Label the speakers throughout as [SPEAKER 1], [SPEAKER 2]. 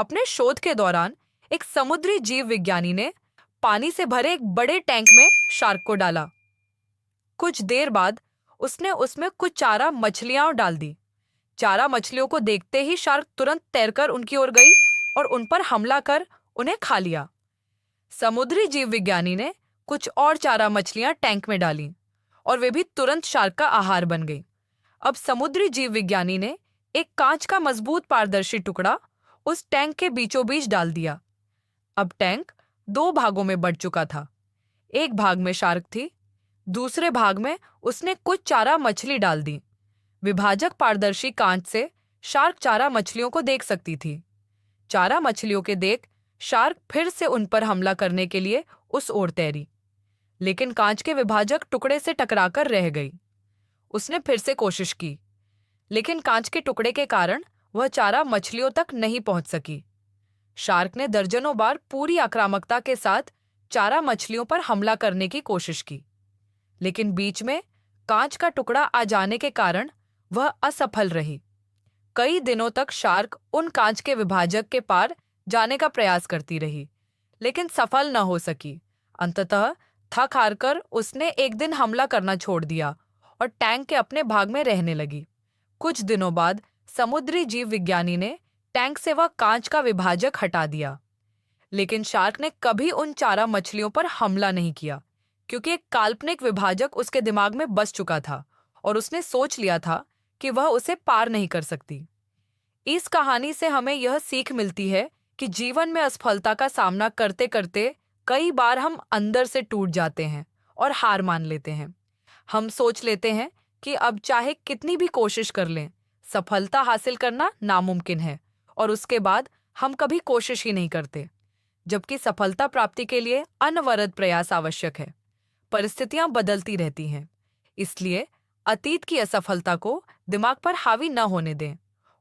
[SPEAKER 1] अपने शोध के दौरान एक समुद्री जीव विज्ञानी ने पानी से भरे एक बड़े टैंक में शार्क को डाला। कुछ देर बाद उसने उसमें कुछ चारा मछलियां डाल दी। चारा मछलियों को देखते ही शार्क तुरंत तैरकर उनकी ओर गई और उन पर हमला कर उन्हें खा लिया। समुद्री जीव विज्ञानी ने कुछ और चारा मछलियां टैंक में डाली और वे भी तुरंत शार्क का आहार बन गई। अब समुद्री जीव विज्ञानी ने एक कांच का मजबूत पारदर्शी टुकड़ा उस टैंक के बीचों बीच डाल दिया। अब टैंक दो भागों में बढ़ चुका था। एक भाग में शार्क थी, दूसरे भाग में उसने कुछ चारा मछली डाल दी। विभाजक पारदर्शी कांच से शार्क चारा मछलियों को देख सकती थी। चारा मछलियों के देख शार्क फिर से उन पर हमला करने के लिए उस ओर तैरी, लेकिन कांच के विभाजक टुकड़े से टकराकर रह गई। उसने फिर से कोशिश की, लेकिन कांच के टुकड़े के कारण वह चारा मछलियों तक नहीं पहुंच सकी। शार्क ने दर्जनों बार पूरी आक्रामकता के साथ चारा मछलियों पर हमला करने की कोशिश की, लेकिन बीच में कांच का टुकड़ा आ जाने के कारण वह असफल रही। कई दिनों तक शार्क उन कांच के विभाजक के पार जाने का प्रयास करती रही, लेकिन सफल न हो सकी। अंततः थक हारकर उसने एक दिन हमला करना छोड़ दिया और टैंक के अपने भाग में रहने लगी। कुछ दिनों बाद समुद्री जीव विज्ञानी ने टैंक से वह कांच का विभाजक हटा दिया, लेकिन शार्क ने कभी उन चारा मछलियों पर हमला नहीं किया, क्योंकि एक काल्पनिक विभाजक उसके दिमाग में बस चुका था और उसने सोच लिया था कि वह उसे पार नहीं कर सकती। इस कहानी से हमें यह सीख मिलती है कि जीवन में असफलता का सामना करते करते कई बार हम अंदर से टूट जाते हैं और हार मान लेते हैं। हम सोच लेते हैं कि अब चाहे कितनी भी कोशिश कर लें, सफलता हासिल करना नामुमकिन है, और उसके बाद हम कभी कोशिश ही नहीं करते, जबकि सफलता प्राप्ति के लिए अनवरत प्रयास आवश्यक है। परिस्थितियां बदलती रहती हैं, इसलिए अतीत की असफलता को दिमाग पर हावी न होने दें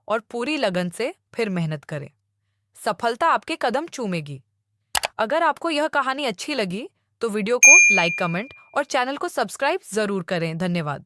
[SPEAKER 1] और पूरी लगन से फिर मेहनत करें। सफलता आपके कदम चूमेगी। अगर आपको यह कहानी अच्छी लगी तो वीडियो को लाइक, कमेंट और चैनल को सब्सक्राइब जरूर करें। धन्यवाद।